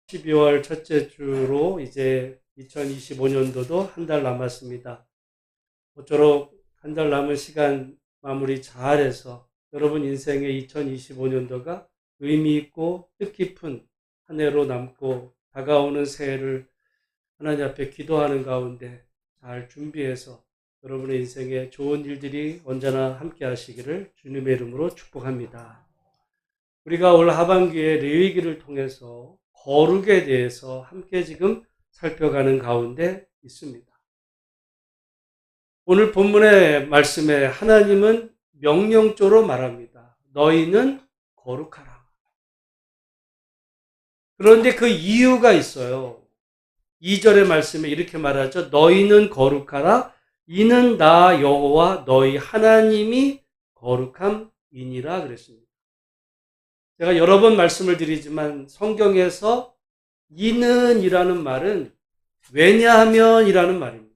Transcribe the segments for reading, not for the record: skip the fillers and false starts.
12월 첫째 주로 이제 2025년도도 한 달 남았습니다. 모쪼록 한 달 남은 시간 마무리 잘해서 여러분 인생의 2025년도가 의미 있고 뜻깊은 한 해로 남고 다가오는 새해를 하나님 앞에 기도하는 가운데 잘 준비해서 여러분의 인생에 좋은 일들이 언제나 함께 하시기를 주님의 이름으로 축복합니다. 우리가 올 하반기에 레위기를 통해서 거룩에 대해서 함께 지금 살펴가는 가운데 있습니다. 오늘 본문의 말씀에 하나님은 명령조로 말합니다. 너희는 거룩하라. 그런데 그 이유가 있어요. 2절의 말씀에 이렇게 말하죠. 너희는 거룩하라. 이는 나 여호와 너희 하나님이 거룩함이니라 그랬습니다. 제가 여러 번 말씀을 드리지만 성경에서 이는 이라는 말은 왜냐하면 이라는 말입니다.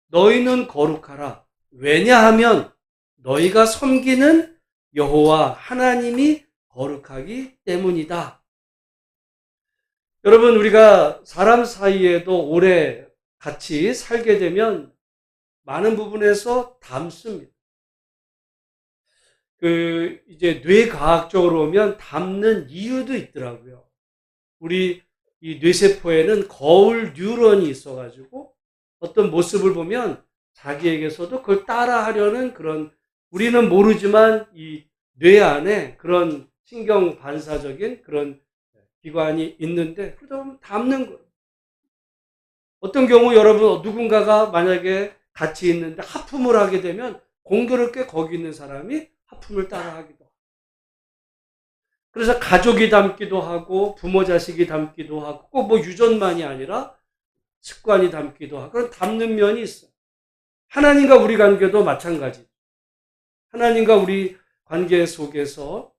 너희는 거룩하라. 왜냐하면 너희가 섬기는 여호와 하나님이 거룩하기 때문이다. 여러분, 우리가 사람 사이에도 오래 같이 살게 되면 많은 부분에서 닮습니다. 이제 뇌과학적으로 보면 닮는 이유도 있더라고요. 우리 이 뇌세포에는 거울 뉴런이 있어가지고 어떤 모습을 보면 자기에게서도 그걸 따라 하려는 그런, 우리는 모르지만 이 뇌 안에 그런 신경 반사적인 그런 기관이 있는데 그러다 보면 닮는 거예요. 어떤 경우 여러분 누군가가 만약에 같이 있는데 하품을 하게 되면 공교롭게 거기 있는 사람이 하품을 따라하기도 하고, 그래서 가족이 닮기도 하고 부모 자식이 닮기도 하고 꼭 뭐 유전만이 아니라 습관이 닮기도 하고 그런 닮는 면이 있어요. 하나님과 우리 관계도 마찬가지. 하나님과 우리 관계 속에서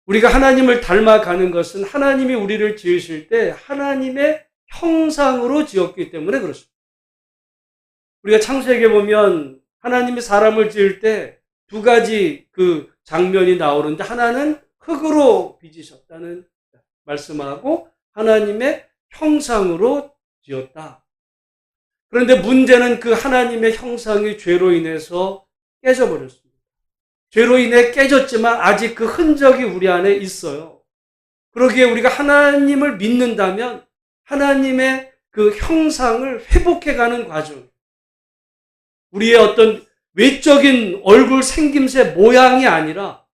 우리가 하나님을 닮아가는 것은 하나님이 우리를 지으실 때 하나님의 형상으로 지었기 때문에 그렇습니다. 우리가 창세기에 보면 하나님이 사람을 지을 때 두 가지 그 장면이 나오는데 하나는 흙으로 빚으셨다는 말씀하고 하나님의 형상으로 지었다. 그런데 문제는 그 하나님의 형상이 죄로 인해서 깨져버렸습니다. 죄로 인해 깨졌지만 아직 그 흔적이 우리 안에 있어요. 그러기에 우리가 하나님을 믿는다면 하나님의 그 형상을 회복해가는 과정, 우리의 어떤 외적인 얼굴 생김새 모양이 아니라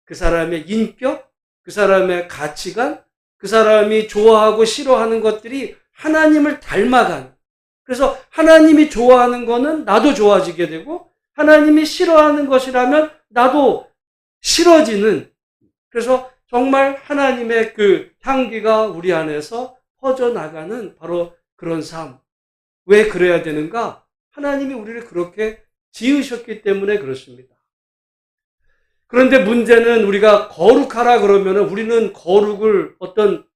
그 사람의 인격, 그 사람의 가치관, 그 사람이 좋아하고 싫어하는 것들이 하나님을 닮아가는, 그래서 하나님이 좋아하는 거는 나도 좋아지게 되고 하나님이 싫어하는 것이라면 나도 싫어지는, 그래서 정말 하나님의 그 향기가 우리 안에서 퍼져나가는 바로 그런 삶. 왜 그래야 되는가? 하나님이 우리를 그렇게 지으셨기 때문에 그렇습니다. 그런데 문제는 우리가 거룩하라 그러면 우리는 거룩을 어떤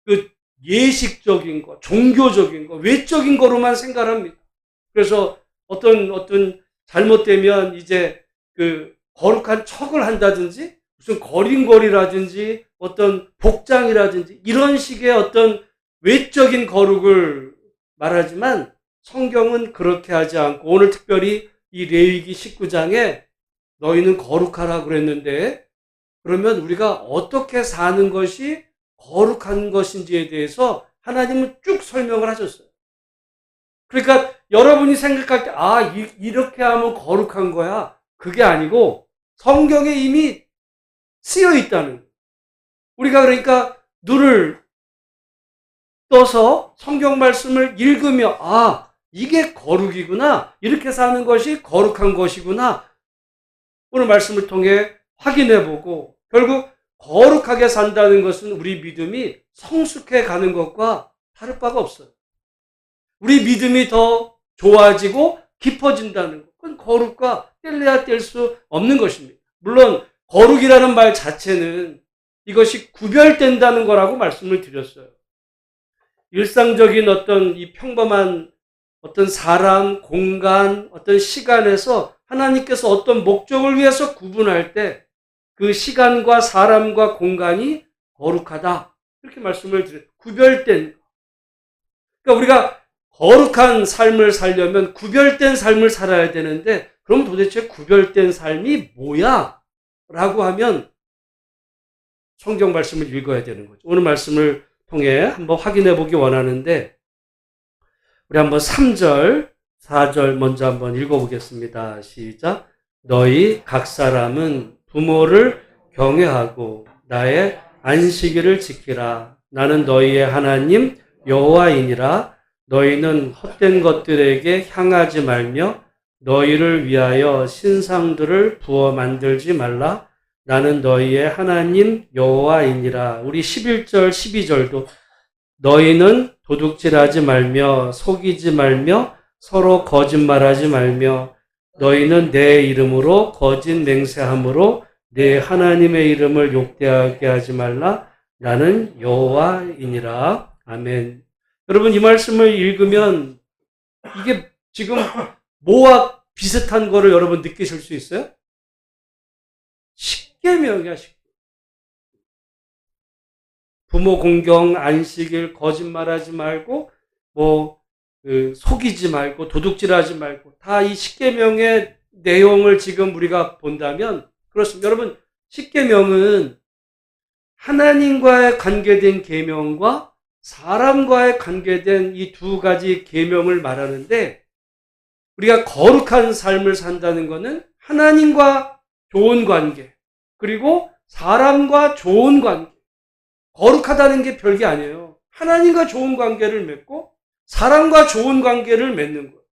그 예식적인 거, 종교적인 거, 외적인 거로만 생각합니다. 그래서 어떤 잘못되면 이제 그 거룩한 척을 한다든지 무슨 거린거리라든지 어떤 복장이라든지 이런 식의 어떤 외적인 거룩을 말하지만 성경은 그렇게 하지 않고 오늘 특별히 이 레위기 19장에 너희는 거룩하라 그랬는데 그러면 우리가 어떻게 사는 것이 거룩한 것인지에 대해서 하나님은 쭉 설명을 하셨어요. 그러니까 여러분이 생각할 때 이렇게 하면 거룩한 거야. 그게 아니고 성경에 이미 쓰여 있다는 거예요. 우리가 그러니까 눈을 떠서 성경 말씀을 읽으며 이게 거룩이구나. 이렇게 사는 것이 거룩한 것이구나. 오늘 말씀을 통해 확인해보고 결국 거룩하게 산다는 것은 우리 믿음이 성숙해 가는 것과 다를 바가 없어요. 우리 믿음이 더 좋아지고 깊어진다는 것. 그건 거룩과 뗄래야 뗄 수 없는 것입니다. 물론 거룩이라는 말 자체는 이것이 구별된다는 거라고 말씀을 드렸어요. 일상적인 어떤 이 평범한 어떤 사람, 공간, 어떤 시간에서 하나님께서 어떤 목적을 위해서 구분할 때 그 시간과 사람과 공간이 거룩하다. 이렇게 말씀을 드려요. 구별된. 그러니까 우리가 거룩한 삶을 살려면 구별된 삶을 살아야 되는데, 그럼 도대체 구별된 삶이 뭐야? 라고 하면 성경 말씀을 읽어야 되는 거죠. 오늘 말씀을 통해 한번 확인해 보기 원하는데, 우리 한번 3절, 4절 먼저 한번 읽어보겠습니다. 시작. 너희 각 사람은 부모를 경외하고 나의 안식일을 지키라. 나는 너희의 하나님 여호와이니라. 너희는 헛된 것들에게 향하지 말며 너희를 위하여 신상들을 부어 만들지 말라. 나는 너희의 하나님 여호와이니라. 우리 11절, 12절도 너희는 도둑질하지 말며 속이지 말며 서로 거짓말하지 말며 너희는 내 이름으로 거짓 맹세함으로 내 하나님의 이름을 욕되하게 하지 말라. 나는 여호와이니라. 아멘. 여러분, 이 말씀을 읽으면 이게 지금 뭐와 비슷한 거를 여러분 느끼실 수 있어요? 십계명이야, 십계명. 부모 공경, 안식일, 거짓말하지 말고 속이지 말고 도둑질하지 말고, 다 이 십계명의 내용을 지금 우리가 본다면 그렇습니다. 여러분, 십계명은 하나님과의 관계된 계명과 사람과의 관계된 이 두 가지 계명을 말하는데, 우리가 거룩한 삶을 산다는 것은 하나님과 좋은 관계, 그리고 사람과 좋은 관계. 거룩하다는 게 별게 아니에요. 하나님과 좋은 관계를 맺고 사람과 좋은 관계를 맺는 거예요.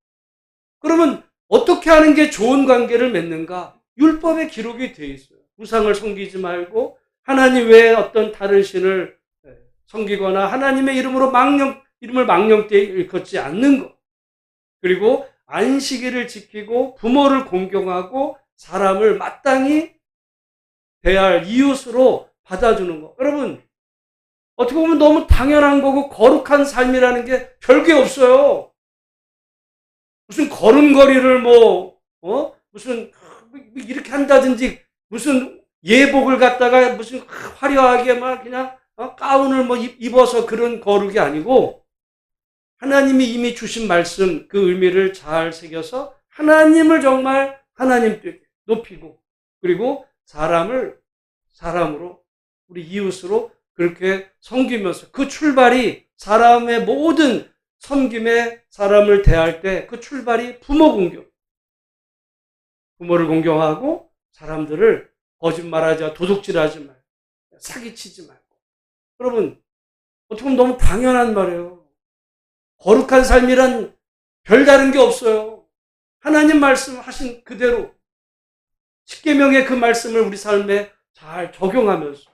그러면 어떻게 하는 게 좋은 관계를 맺는가? 율법에 기록이 되어 있어요. 우상을 섬기지 말고 하나님 외에 어떤 다른 신을 섬기거나 하나님의 이름으로 이름을 망령되이 일컫지 않는 것. 그리고 안식일을 지키고 부모를 공경하고 사람을 마땅히 대할 이웃으로 받아주는 것. 여러분, 어떻게 보면 너무 당연한 거고 거룩한 삶이라는 게 별게 없어요. 무슨 걸음걸이를 무슨 이렇게 한다든지, 무슨 예복을 갖다가 무슨 화려하게 막 그냥 가운을 입어서 그런 거룩이 아니고, 하나님이 이미 주신 말씀 그 의미를 잘 새겨서 하나님을 정말 하나님께 높이고, 그리고 사람으로 우리 이웃으로 그렇게 섬기면서, 그 출발이 사람의 모든 섬김에 사람을 대할 때 그 출발이 부모 공경. 부모를 공경하고 사람들을 거짓말하지 말고 도둑질하지 말고 사기치지 말고. 여러분, 어떻게 보면 너무 당연한 말이에요. 거룩한 삶이란 별다른 게 없어요. 하나님 말씀하신 그대로 십계명의 그 말씀을 우리 삶에 잘 적용하면서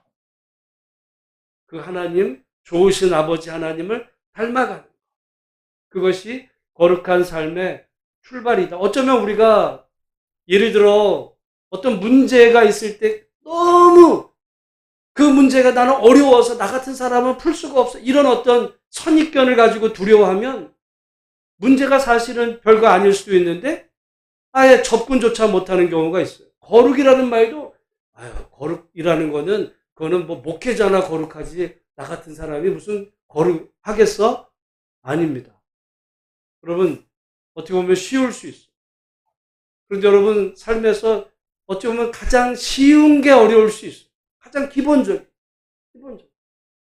그 하나님, 좋으신 아버지 하나님을 닮아가는 것. 그것이 거룩한 삶의 출발이다. 어쩌면 우리가 예를 들어 어떤 문제가 있을 때 너무 그 문제가 나는 어려워서 나 같은 사람은 풀 수가 없어, 이런 어떤 선입견을 가지고 두려워하면 문제가 사실은 별거 아닐 수도 있는데 아예 접근조차 못하는 경우가 있어요. 거룩이라는 말도 거룩이라는 그거는 목회자나 거룩하지 나 같은 사람이 무슨 거룩하겠어? 아닙니다. 여러분, 어떻게 보면 쉬울 수 있어요. 그런데 여러분, 삶에서 어찌 보면 가장 쉬운 게 어려울 수 있어요. 가장 기본적,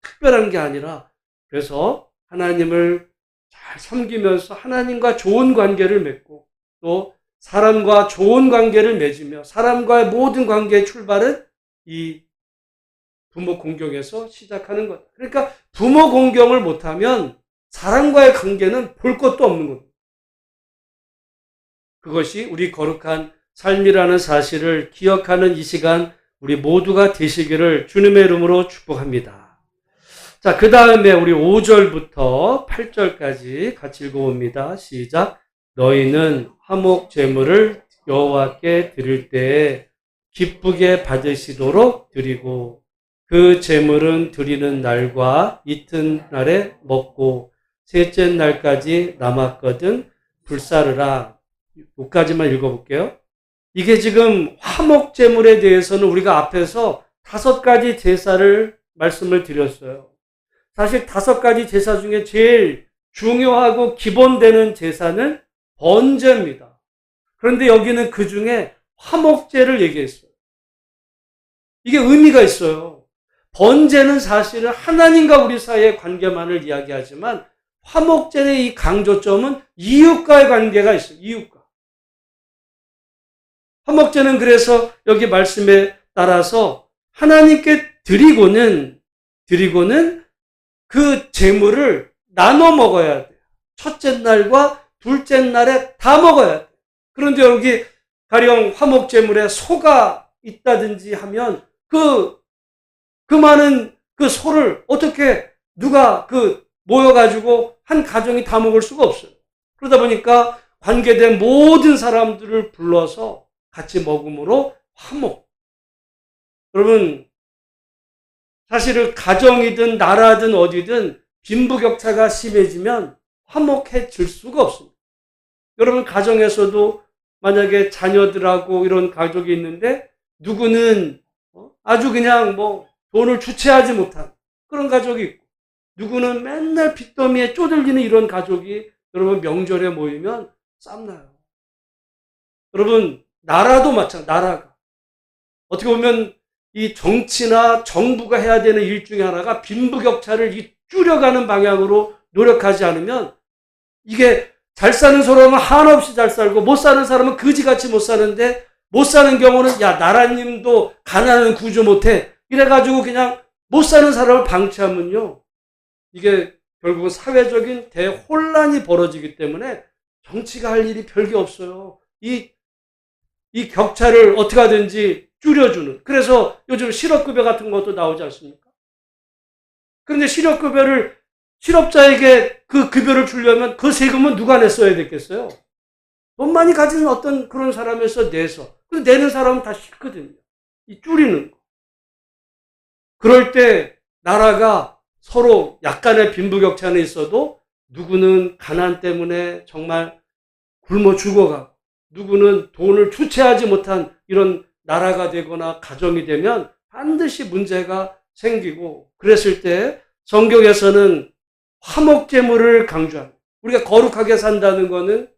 특별한 게 아니라, 그래서 하나님을 잘 섬기면서 하나님과 좋은 관계를 맺고 또 사람과 좋은 관계를 맺으며, 사람과의 모든 관계의 출발은 이 부모 공경에서 시작하는 것. 그러니까 부모 공경을 못하면 사람과의 관계는 볼 것도 없는 겁니다. 그것이 우리 거룩한 삶이라는 사실을 기억하는 이 시간 우리 모두가 되시기를 주님의 이름으로 축복합니다. 자, 그 다음에 우리 5절부터 8절까지 같이 읽어봅니다. 시작. 너희는 화목 제물을 여호와께 드릴 때에 기쁘게 받으시도록 드리고, 그 제물은 드리는 날과 이튿날에 먹고 셋째 날까지 남았거든 불사르라. 여기까지만 읽어볼게요. 이게 지금 화목 제물에 대해서는 우리가 앞에서 5가지 제사를 말씀을 드렸어요. 사실 5가지 제사 중에 제일 중요하고 기본되는 제사는 번제입니다. 그런데 여기는 그 중에 화목제를 얘기했어요. 이게 의미가 있어요. 번제는 사실은 하나님과 우리 사이의 관계만을 이야기하지만 화목제의 이 강조점은 이웃과의 관계가 있어요. 이웃과. 화목제는 그래서 여기 말씀에 따라서 하나님께 드리고는 그 제물을 나눠 먹어야 돼요. 첫째 날과 둘째 날에 다 먹어야 돼요. 그런데 여기 가령 화목제물에 소가 있다든지 하면 그 많은 그 소를 어떻게 누가 모여가지고 한 가정이 다 먹을 수가 없어요. 그러다 보니까 관계된 모든 사람들을 불러서 같이 먹음으로 화목. 여러분, 사실은 가정이든 나라든 어디든 빈부격차가 심해지면 화목해질 수가 없습니다. 여러분, 가정에서도 만약에 자녀들하고 이런 가족이 있는데 누구는 아주 그냥 돈을 주체하지 못한 그런 가족이 있고, 누구는 맨날 빚더미에 쪼들리는 이런 가족이 여러분 명절에 모이면 쌈나요. 여러분, 나라도 마찬가지. 나라가 어떻게 보면 이 정치나 정부가 해야 되는 일 중에 하나가 빈부격차를 줄여가는 방향으로 노력하지 않으면, 이게 잘 사는 사람은 한없이 잘 살고 못 사는 사람은 그지같이 못 사는데, 못 사는 경우는 야 나라님도 가난은 구조 못해 이래가지고 그냥 못 사는 사람을 방치하면요, 이게 결국은 사회적인 대혼란이 벌어지기 때문에 정치가 할 일이 별게 없어요. 이 격차를 어떻게 하든지 줄여주는. 그래서 요즘 실업급여 같은 것도 나오지 않습니까? 그런데 실업자에게 그 급여를 주려면 그 세금은 누가 냈어야 됐겠어요? 돈 많이 가진 어떤 그런 사람에서 내서. 근데 내는 사람은 다 싫거든요. 이 줄이는 거. 그럴 때 나라가 서로 약간의 빈부격차는 있어도 누구는 가난 때문에 정말 굶어 죽어가고, 누구는 돈을 주체하지 못한 이런 나라가 되거나 가정이 되면 반드시 문제가 생기고, 그랬을 때 성경에서는 화목제물을 강조합니다. 우리가 거룩하게 산다는 것은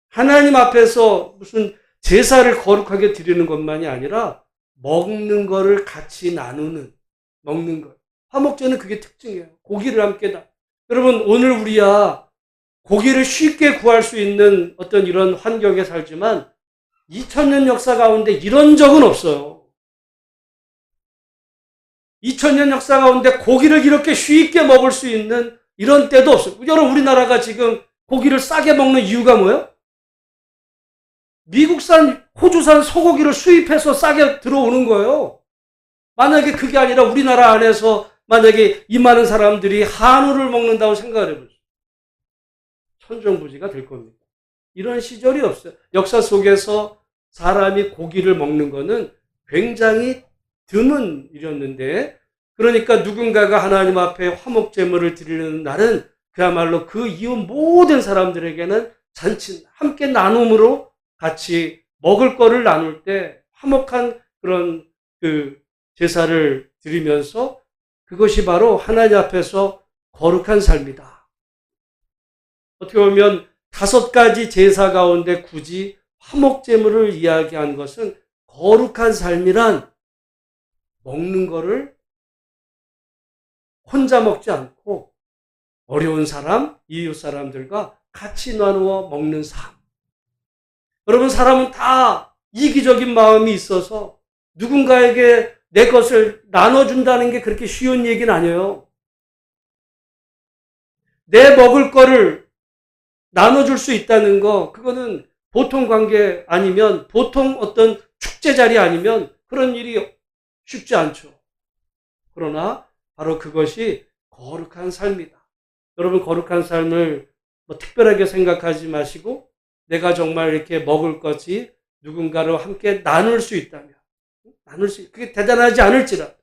하나님 앞에서 무슨 제사를 거룩하게 드리는 것만이 아니라 먹는 거를 같이 나누는, 먹는 것. 화목제는 그게 특징이에요. 고기를 함께 여러분, 오늘 우리야 고기를 쉽게 구할 수 있는 어떤 이런 환경에 살지만 2000년 역사 가운데 이런 적은 없어요. 2000년 역사 가운데 고기를 이렇게 쉽게 먹을 수 있는 이런 때도 없어요. 여러분, 우리나라가 지금 고기를 싸게 먹는 이유가 뭐예요? 미국산, 호주산 소고기를 수입해서 싸게 들어오는 거예요. 만약에 그게 아니라 우리나라 안에서 만약에 이 많은 사람들이 한우를 먹는다고 생각을 해보세요. 천정부지가 될 겁니다. 이런 시절이 없어요. 역사 속에서 사람이 고기를 먹는 거는 굉장히 드문 일이었는데, 그러니까 누군가가 하나님 앞에 화목제물을 드리는 날은 그야말로 그 이웃 모든 사람들에게는 잔치, 함께 나눔으로 같이 먹을 거를 나눌 때 화목한 그런 제사를 드리면서, 그것이 바로 하나님 앞에서 거룩한 삶이다. 어떻게 보면 5가지 제사 가운데 굳이 화목제물을 이야기한 것은 거룩한 삶이란 먹는 거를 혼자 먹지 않고 어려운 사람, 이웃 사람들과 같이 나누어 먹는 삶. 여러분, 사람은 다 이기적인 마음이 있어서 누군가에게 내 것을 나눠준다는 게 그렇게 쉬운 얘기는 아니에요. 내 먹을 거를 나눠줄 수 있다는 거, 그거는 보통 관계 아니면, 보통 어떤 축제 자리 아니면 그런 일이 쉽지 않죠. 그러나 바로 그것이 거룩한 삶이다. 여러분, 거룩한 삶을 특별하게 생각하지 마시고 내가 정말 이렇게 먹을 것이 누군가로 함께 나눌 수 있다면, 그게 대단하지 않을지라도,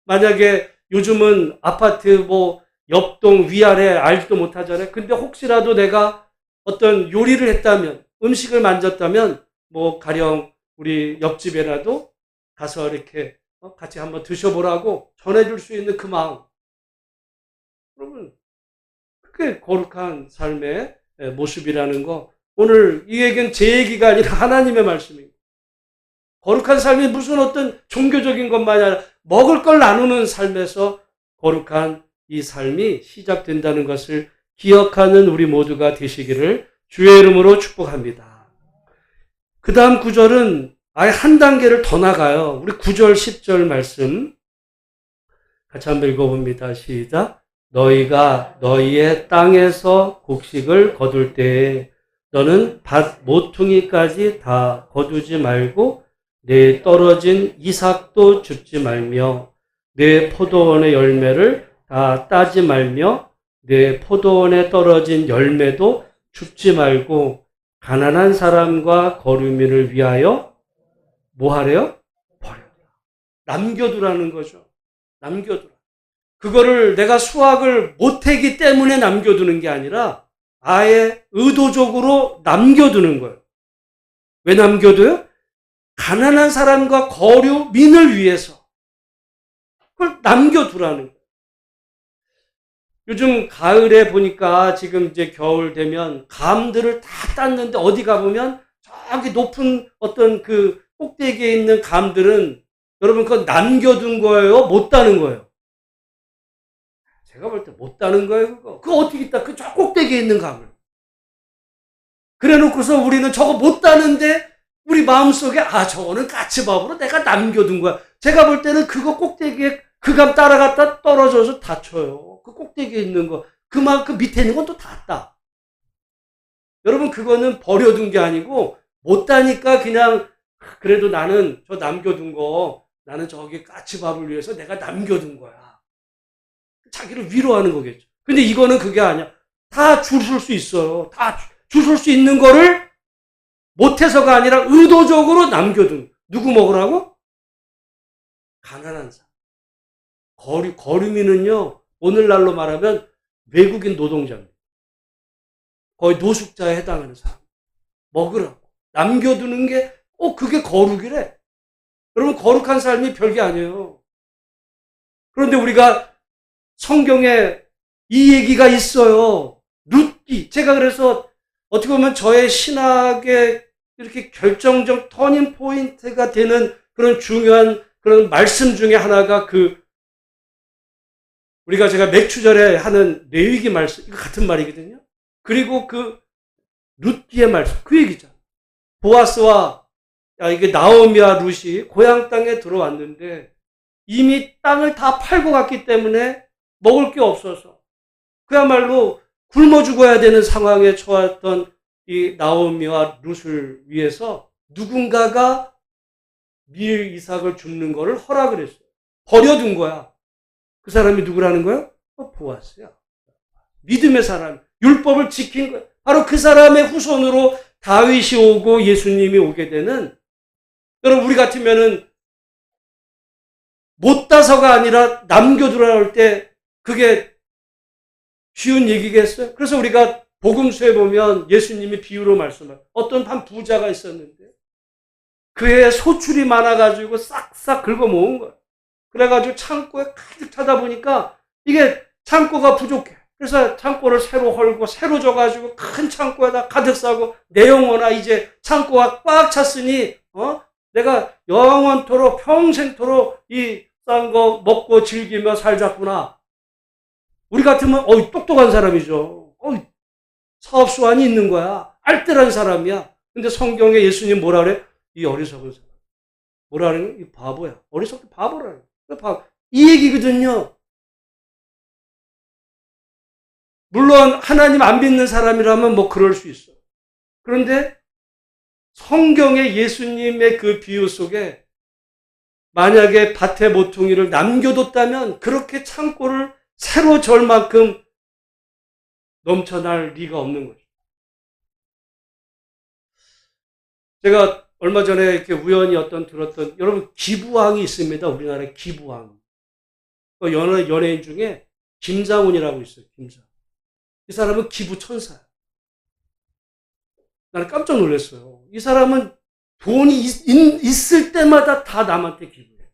만약에 요즘은 아파트 옆동 위아래 알지도 못하잖아요. 근데 혹시라도 내가 어떤 요리를 했다면, 음식을 만졌다면, 가령 우리 옆집에라도 가서 이렇게 같이 한번 드셔보라고 전해줄 수 있는 그 마음. 여러분, 그게 거룩한 삶의 모습이라는 거. 오늘 이 얘기는 제 얘기가 아니라 하나님의 말씀입니다. 거룩한 삶이 무슨 어떤 종교적인 것만이 아니라 먹을 걸 나누는 삶에서 거룩한 이 삶이 시작된다는 것을 기억하는 우리 모두가 되시기를 주의 이름으로 축복합니다. 그 다음 구절은 아예 한 단계를 더 나가요. 우리 9절, 10절 말씀 같이 한번 읽어봅니다. 시작. 너희가 너희의 땅에서 곡식을 거둘 때에 너는 밭 모퉁이까지 다 거두지 말고 내 떨어진 이삭도 줍지 말며 내 포도원의 열매를 다 따지 말며 내 포도원에 떨어진 열매도 줍지 말고 가난한 사람과 거류민을 위하여 뭐 하래요? 버려라. 남겨두라는 거죠. 남겨두라. 그거를 내가 수확을 못하기 때문에 남겨두는 게 아니라 아예 의도적으로 남겨두는 거예요. 왜 남겨둬요? 가난한 사람과 거류민을 위해서 그걸 남겨두라는 거예요. 요즘 가을에 보니까 지금 이제 겨울 되면 감들을 다 땄는데 어디 가보면 저기 높은 어떤 그 꼭대기에 있는 감들은 여러분 그거 남겨둔 거예요? 못 따는 거예요? 제가 볼 때 못 따는 거예요, 그거. 그거 어떻게 따? 그 저 꼭대기에 있는 감을. 그래 놓고서 우리는 저거 못 따는데 우리 마음속에 저거는 까치밥으로 내가 남겨둔 거야. 제가 볼 때는 그거 꼭대기에 그 감 따라갔다 떨어져서 다쳐요. 그 꼭대기에 있는 거. 그만큼 밑에 있는 건 또 다 따. 여러분 그거는 버려둔 게 아니고 못 따니까 그냥 그래도 나는 저 남겨둔 거 나는 저기 까치밥을 위해서 내가 남겨둔 거야. 자기를 위로하는 거겠죠. 근데 이거는 그게 아니야. 다 주술 수 있어요. 다 주술 수 있는 거를 못해서가 아니라 의도적으로 남겨둔. 누구 먹으라고? 가난한 사람. 거류민은요, 오늘날로 말하면 외국인 노동자입니다. 거의 노숙자에 해당하는 사람. 먹으라고. 남겨두는 게, 그게 거룩이래. 여러분, 거룩한 삶이 별게 아니에요. 그런데 우리가 성경에 이 얘기가 있어요. 룻기. 제가 그래서 어떻게 보면 저의 신학의 이렇게 결정적 터닝 포인트가 되는 그런 중요한 그런 말씀 중에 하나가 우리가 제가 맥주절에 하는 레위기 말씀, 이거 같은 말이거든요. 그리고 그 룻기의 말씀, 그 얘기잖아. 보아스와 이게 나오미와 룻이 고향 땅에 들어왔는데 이미 땅을 다 팔고 갔기 때문에 먹을 게 없어서 그야말로 굶어 죽어야 되는 상황에 처했던 이 나오미와 룻을 위해서 누군가가 밀 이삭을 줍는 거를 허락을 했어요. 버려둔 거야. 그 사람이 누구라는 거예요? 보아스야. 믿음의 사람, 율법을 지킨 거야. 바로 그 사람의 후손으로 다윗이 오고 예수님이 오게 되는, 여러분 우리 같으면은 못 따서가 아니라 남겨두라 할 때 그게 쉬운 얘기겠어요? 그래서 우리가 복음서에 보면 예수님이 비유로 말씀하세요. 어떤 한 부자가 있었는데 그의 소출이 많아가지고 싹싹 긁어모은 거예요. 그래가지고 창고에 가득 찾아보니까 이게 창고가 부족해. 그래서 창고를 새로 헐고 새로 줘가지고 큰 창고에다 가득 싸고 내 영혼아 이제 창고가 꽉 찼으니 내가 영원토록 평생토록 이 싼 거 먹고 즐기며 살자꾸나. 우리 같으면 똑똑한 사람이죠. 사업수완이 있는 거야. 알뜰한 사람이야. 근데 성경에 예수님 뭐라 그래? 이 어리석은 사람. 뭐라 그래? 이 바보야. 어리석은 바보라 그래. 이 얘기거든요. 물론 하나님 안 믿는 사람이라면 뭐 그럴 수 있어. 그런데 성경의 예수님의 그 비유 속에 만약에 밭의 모퉁이를 남겨뒀다면 그렇게 창고를 새로 절 만큼 넘쳐날 리가 없는 거죠. 제가 얼마 전에 이렇게 우연히 들었던, 여러분 기부왕이 있습니다. 우리나라에 기부왕. 연예인 중에 김장훈이라고 있어요. 김장훈. 이 사람은 기부 천사야. 나는 깜짝 놀랐어요. 이 사람은 돈이 있을 때마다 다 남한테 기부해.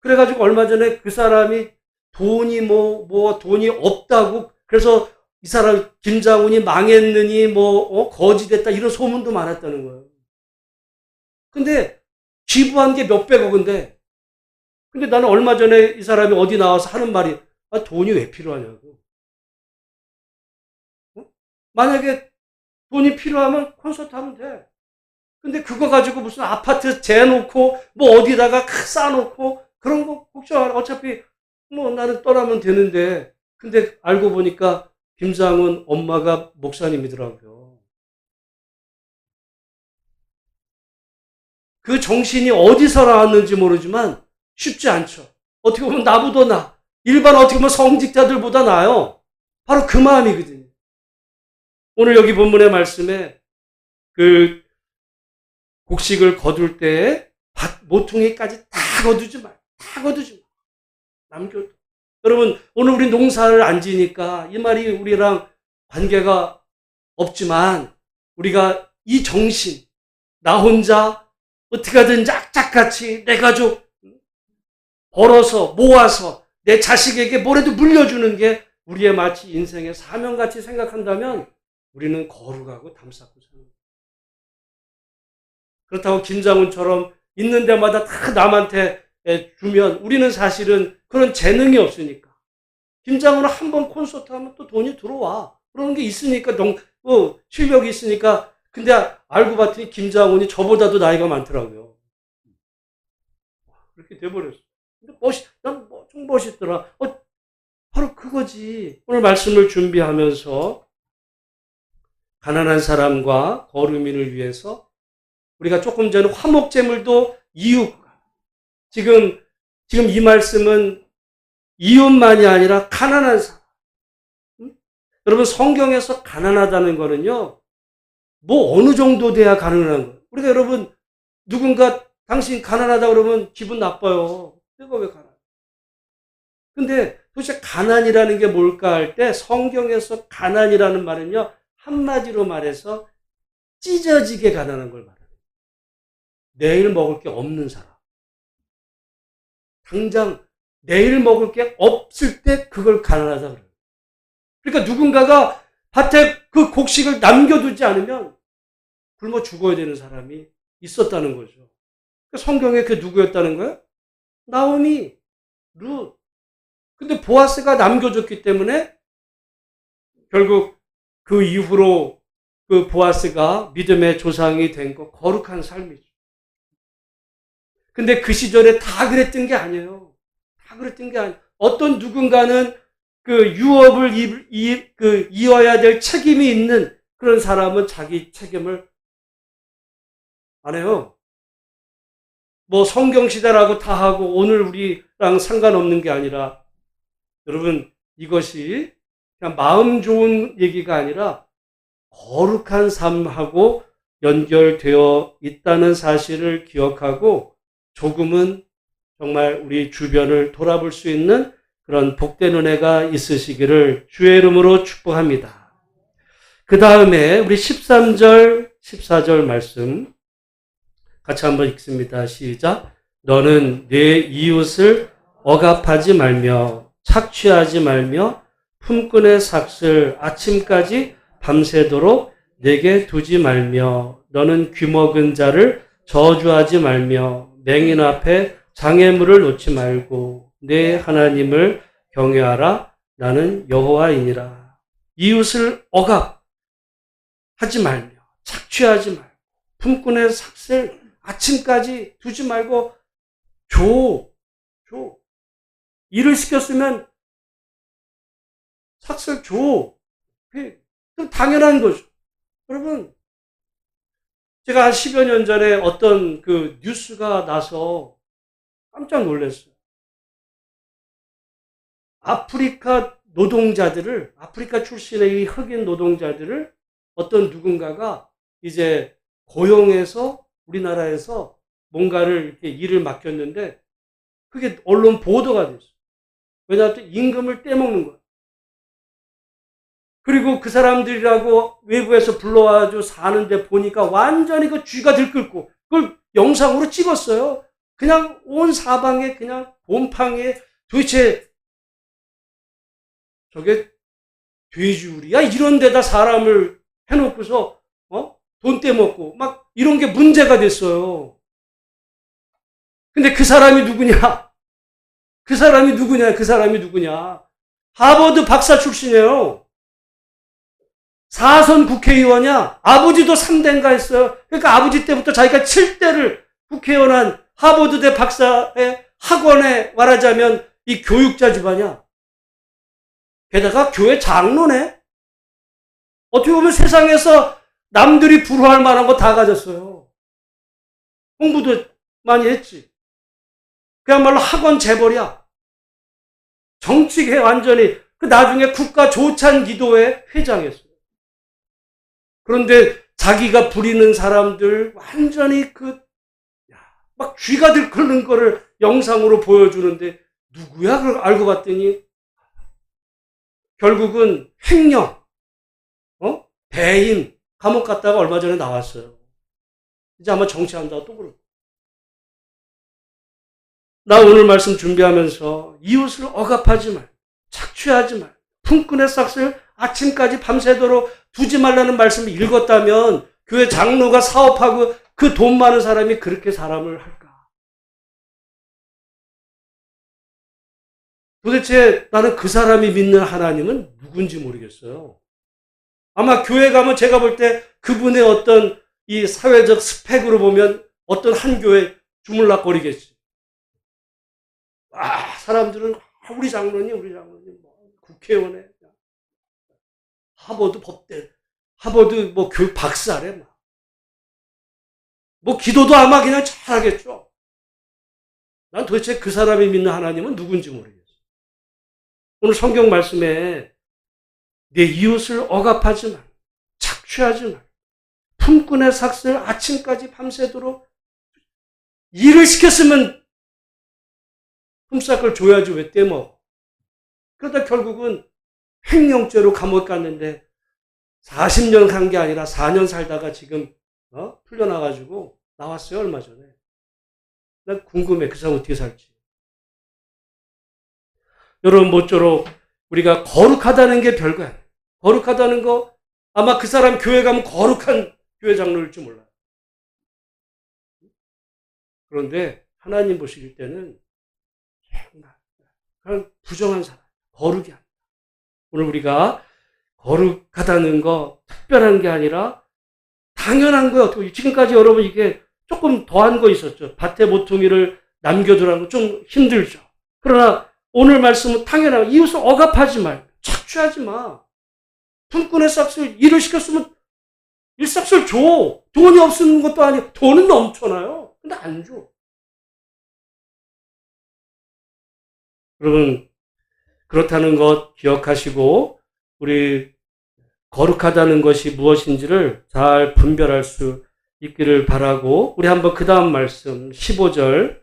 그래가지고 얼마 전에 그 사람이 돈이 없다고, 그래서 이 사람, 김장훈이 망했느니, 거지됐다, 이런 소문도 많았다는 거예요. 근데, 기부한 게 몇백억인데, 근데 나는 얼마 전에 이 사람이 어디 나와서 하는 말이, 돈이 왜 필요하냐고. 만약에 돈이 필요하면 콘서트 하면 돼. 근데 그거 가지고 무슨 아파트 재놓고, 어디다가 쌓아놓고, 그런 거 걱정 안 해. 어차피, 나는 떠나면 되는데. 근데 알고 보니까, 김장훈 엄마가 목사님이더라고요. 그 정신이 어디서 나왔는지 모르지만 쉽지 않죠. 어떻게 보면 나보다 일반 어떻게 보면 성직자들보다 나아요. 바로 그 마음이거든요. 오늘 여기 본문의 말씀에 그 곡식을 거둘 때 모퉁이까지 다 거두지 마. 다 거두지 마. 남겨둬. 여러분, 오늘 우리 농사를 안 지니까 이 말이 우리랑 관계가 없지만 우리가 이 정신, 나 혼자 어떻게든 짝짝같이 내 가족 벌어서 모아서 내 자식에게 뭐라도 물려주는 게 우리의 마치 인생의 사명같이 생각한다면 우리는 거룩하고 담쌓고 사는 거예요. 그렇다고 김장훈처럼 있는 데마다 다 남한테 주면 우리는 사실은 그런 재능이 없으니까. 김장훈은 한 번 콘서트 하면 또 돈이 들어와. 그런 게 있으니까, 실력이 있으니까. 근데 알고 봤더니 김장훈이 저보다도 나이가 많더라고요. 그렇게 돼버렸어. 근데 난 좀 멋있더라. 바로 그거지. 오늘 말씀을 준비하면서 가난한 사람과 거루민을 위해서 우리가 조금 전에 화목제물도 지금 이 말씀은 이웃만이 아니라 가난한 사람. 여러분, 성경에서 가난하다는 거는요, 어느 정도 돼야 가난한 거예요. 우리가 여러분, 누군가 당신 가난하다 그러면 기분 나빠요. 내가 왜 가난해? 근데 도대체 가난이라는 게 뭘까 할 때 성경에서 가난이라는 말은요, 한마디로 말해서 찢어지게 가난한 걸 말해요. 내일 먹을 게 없는 사람. 당장 내일 먹을 게 없을 때 그걸 가난하다 그래요. 그러니까 누군가가 밭에 그 곡식을 남겨두지 않으면 굶어 죽어야 되는 사람이 있었다는 거죠. 성경에 그 누구였다는 거예요? 나오미, 룻. 근데 보아스가 남겨줬기 때문에 결국 그 이후로 그 보아스가 믿음의 조상이 된 거, 거룩한 삶이죠. 근데 그 시절에 다 그랬던 게 아니에요. 다 그랬던 게 아니에요. 어떤 누군가는 그 유업을 이어야 될 책임이 있는 그런 사람은 자기 책임을 안 해요. 성경시대라고 다 하고 오늘 우리랑 상관없는 게 아니라, 여러분, 이것이 그냥 마음 좋은 얘기가 아니라 거룩한 삶하고 연결되어 있다는 사실을 기억하고 조금은 정말 우리 주변을 돌아볼 수 있는 그런 복된 은혜가 있으시기를 주의 이름으로 축복합니다. 그 다음에 우리 13절, 14절 말씀 같이 한번 읽습니다. 시작. 너는 내 이웃을 억압하지 말며 착취하지 말며 품꾼의 삭슬 아침까지 밤새도록 내게 두지 말며 너는 귀먹은 자를 저주하지 말며 맹인 앞에 장애물을 놓지 말고 내 하나님을 경외하라. 나는 여호와이니라. 이웃을 억압하지 말며 착취하지 말고 품꾼의 삭슬 아침까지 두지 말고 줘. 일을 시켰으면 삭슬 줘. 그럼 당연한 거죠. 여러분, 제가 한 10여 년 전에 어떤 그 뉴스가 나서 깜짝 놀랐어요. 아프리카 출신의 이 흑인 노동자들을 어떤 누군가가 이제 고용해서 우리나라에서 뭔가를 이렇게 일을 맡겼는데 그게 언론 보도가 됐어요. 왜냐하면 임금을 떼먹는 거예요. 그리고 그 사람들이라고 외부에서 불러와가지고 사는데 보니까 완전히 그 쥐가 들끓고 그걸 영상으로 찍었어요. 그냥 온 사방에 그냥 곰팡이에 도대체 저게 돼지우리야? 이런 데다 사람을 해놓고서 돈 떼먹고 막 이런 게 문제가 됐어요. 근데 그 사람이 누구냐? 그 사람이 누구냐? 하버드 박사 출신이에요. 4선 국회의원이야. 아버지도 3대인가 했어요. 그러니까 아버지 때부터 자기가 7대를 국회의원한 하버드대 박사의 학원에 말하자면 이 교육자 집안이야. 게다가 교회 장로네. 어떻게 보면 세상에서 남들이 부러워할 만한 거 다 가졌어요. 공부도 많이 했지. 그야말로 학원 재벌이야. 정치계 완전히 그 나중에 국가조찬기도회 회장했어요. 그런데 자기가 부리는 사람들 완전히 막 쥐가 들끓는 거를 영상으로 보여주는데 누구야? 그걸 알고 봤더니 결국은 횡령, 배임, 감옥 갔다가 얼마 전에 나왔어요. 이제 아마 정치한다고 또 그러고. 나 오늘 말씀 준비하면서 이웃을 억압하지 말, 착취하지 말, 품꾼의 싹을 아침까지 밤새도록 두지 말라는 말씀을 읽었다면 교회 장로가 사업하고 그 돈 많은 사람이 그렇게 사람을 할까? 도대체 나는 그 사람이 믿는 하나님은 누군지 모르겠어요. 아마 교회 가면 제가 볼 때 그분의 어떤 이 사회적 스펙으로 보면 어떤 한 교회 주물락거리겠지. 사람들은 우리 장로님 국회의원에 하버드 법대, 하버드 교육 박사래 기도도 아마 그냥 잘하겠죠. 난 도대체 그 사람이 믿는 하나님은 누군지 모르겠어. 오늘 성경 말씀에 내 이웃을 억압하지 말, 착취하지 말, 품꾼의 삭슬 아침까지 밤새도록 일을 시켰으면 품삯을 줘야지 왜 떼먹어. 그러다 결국은 횡령죄로 감옥 갔는데 40년 간 게 아니라 4년 살다가 지금 풀려나가지고 나왔어요. 얼마 전에. 난 궁금해. 그 사람 어떻게 살지. 여러분 모쪼록 우리가 거룩하다는 게 별거 아니에요. 거룩하다는 거 아마 그 사람 교회 가면 거룩한 교회 장로일지 몰라요. 그런데 하나님 보실 때는 정말 부정한 사람, 거룩이 아니다. 오늘 우리가 거룩하다는 거 특별한 게 아니라 당연한 거예요. 지금까지 여러분 이게 조금 더한 거 있었죠. 밭에 모퉁이를 남겨두라는 거 좀 힘들죠. 그러나 오늘 말씀은 당연하고 이웃을 억압하지 말, 착취하지 마. 품꾼의 싹을 일을 시켰으면 일삭을 줘. 돈이 없는 것도 아니고 돈은 넘쳐나요. 근데 안 줘. 여러분 그렇다는 것 기억하시고 우리 거룩하다는 것이 무엇인지를 잘 분별할 수 있기를 바라고 우리 한번 그 다음 말씀 15절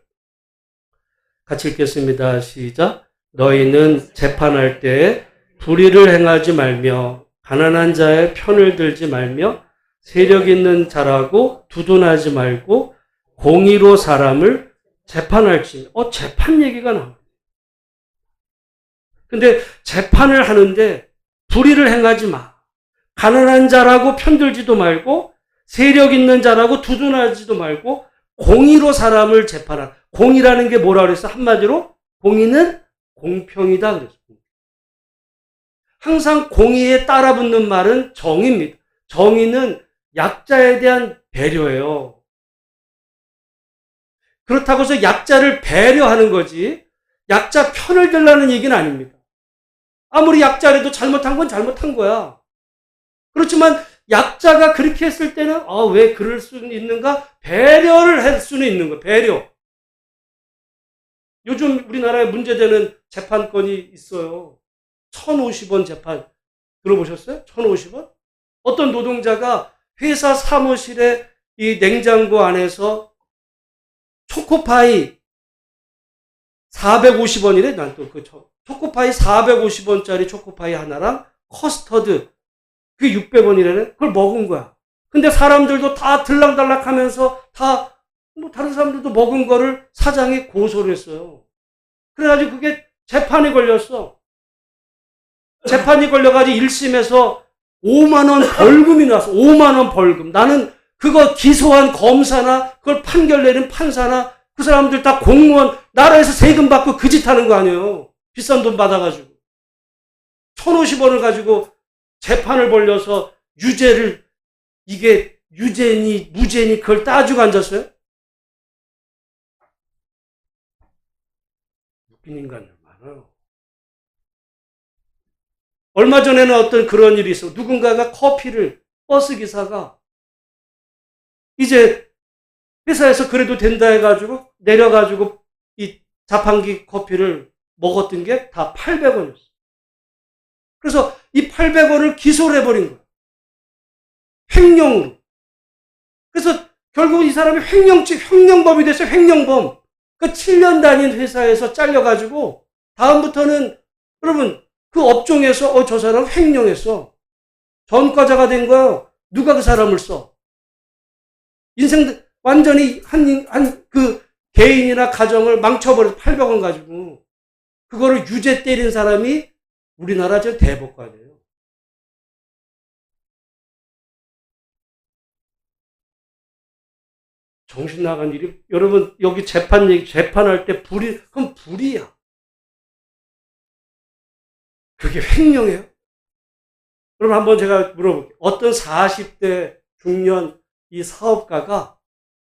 같이 읽겠습니다. 시작. 너희는 재판할 때 불의를 행하지 말며 가난한 자의 편을 들지 말며 세력 있는 자라고 두둔하지 말고 공의로 사람을 재판할지. 재판 얘기가 나와요. 근데 재판을 하는데 불의를 행하지 마. 가난한 자라고 편들지도 말고 세력 있는 자라고 두둔하지도 말고 공의로 사람을 재판하라. 공의라는 게 뭐라 그랬어? 한마디로 공의는 공평이다 그랬어. 항상 공의에 따라붙는 말은 정의입니다. 정의는 약자에 대한 배려예요. 그렇다고 해서 약자를 배려하는 거지 약자 편을 들라는 얘기는 아닙니다. 아무리 약자라도 잘못한 건 잘못한 거야. 그렇지만 약자가 그렇게 했을 때는 왜 그럴 수는 있는가? 배려를 할 수는 있는 거야. 배려. 요즘 우리나라에 문제되는 재판권이 있어요. 1,050원 재판 들어보셨어요? 1,050원? 어떤 노동자가 회사 사무실에 이 냉장고 안에서 초코파이 450원이래. 난 또 초코파이 450원짜리 초코파이 하나랑 커스터드 그게 600원이라네. 그걸 먹은 거야. 근데 사람들도 다 들락달락 하면서 다른 사람들도 먹은 거를 사장이 고소를 했어요. 그래가지고 그게 재판에 걸렸어. 재판이 걸려가지고 1심에서 5만 원 벌금이 나왔어. 5만 원 벌금. 나는 그거 기소한 검사나 그걸 판결 내린 판사나 그 사람들 다 공무원, 나라에서 세금 받고 그 짓 하는 거 아니에요. 비싼 돈 받아가지고. 1,050원을 가지고 재판을 벌려서 유죄를, 이게 유죄니 무죄니 그걸 따지고 앉았어요? 웃긴 인간들 많아요. 얼마 전에는 어떤 그런 일이 있어. 누군가가 커피를, 버스 기사가 이제 회사에서 그래도 된다 해가지고 내려가지고 이 자판기 커피를 먹었던 게 다 800원이었어. 그래서 이 800원을 기소를 해버린 거야. 횡령으로. 그래서 결국 이 사람이 횡령범이 됐어요. 횡령범. 그 7년 다닌 회사에서 잘려가지고 다음부터는 여러분 그 업종에서 저 사람 횡령했어. 전과자가 된 거예요. 누가 그 사람을 써? 인생 완전히 그 개인이나 가정을 망쳐버려서 800원 가지고 그거를 유죄 때린 사람이 우리나라 저 대법관이에요. 정신 나간 일이, 여러분 여기 재판할 때 그럼 불이야. 그게 횡령이에요? 여러분 한번 제가 물어볼게요. 어떤 40대 중년 이 사업가가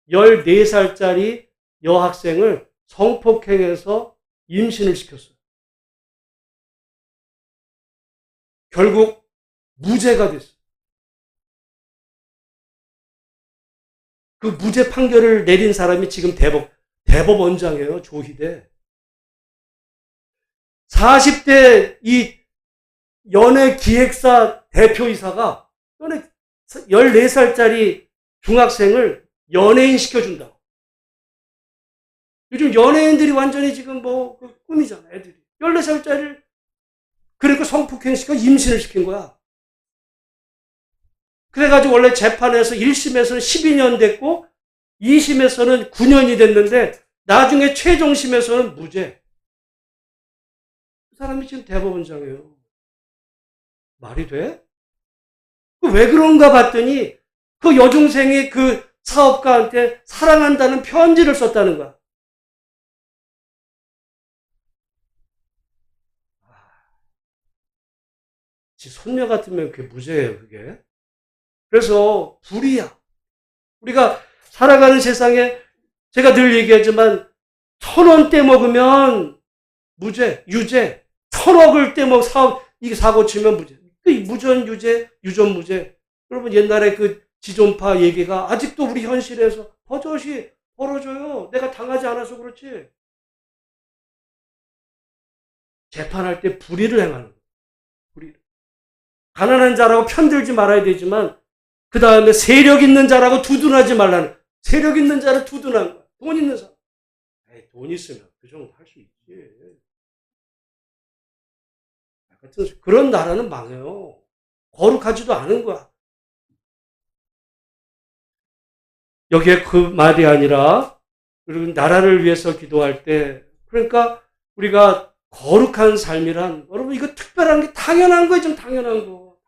14살짜리 여학생을 성폭행해서 임신을 시켰어요. 결국 무죄가 됐어요. 그 무죄 판결을 내린 사람이 지금 대법원장이에요. 조희대. 40대 이 연예기획사 대표이사가 14살짜리 중학생을 연예인 시켜준다. 요즘 연예인들이 완전히 지금 꿈이잖아, 애들이. 14살짜리를 그리고 성폭행시켜 임신을 시킨 거야. 그래가지고 원래 재판에서 1심에서는 12년 됐고 2심에서는 9년이 됐는데 나중에 최종심에서는 무죄. 그 사람이 지금 대법원장이에요. 말이 돼? 왜 그런가 봤더니 그 여중생이 그 사업가한테 사랑한다는 편지를 썼다는 거야. 지 손녀 같으면 그게 무죄예요, 그게. 그래서 불이야. 우리가 살아가는 세상에 제가 늘 얘기하지만 1,000원 떼먹으면 무죄, 유죄. 1,000억을 이게 사고 치면 무죄. 그 무전 유죄, 유전 무죄. 여러분 옛날에 그 지존파 얘기가 아직도 우리 현실에서 버젓이 벌어져요. 내가 당하지 않아서 그렇지. 재판할 때 불의를 행하는 거예요. 불의를. 가난한 자라고 편들지 말아야 되지만 그 다음에 세력 있는 자라고 두둔하지 말라는. 세력 있는 자를 두둔하는 거야. 돈 있는 사람. 돈 있으면 그 정도 할 수 있지. 그런 나라는 망해요. 거룩하지도 않은 거야. 여기에 그 말이 아니라 그리고 나라를 위해서 기도할 때 그러니까 우리가 거룩한 삶이란 여러분 이거 특별한 게 당연한 거예요. 좀 당연한 거.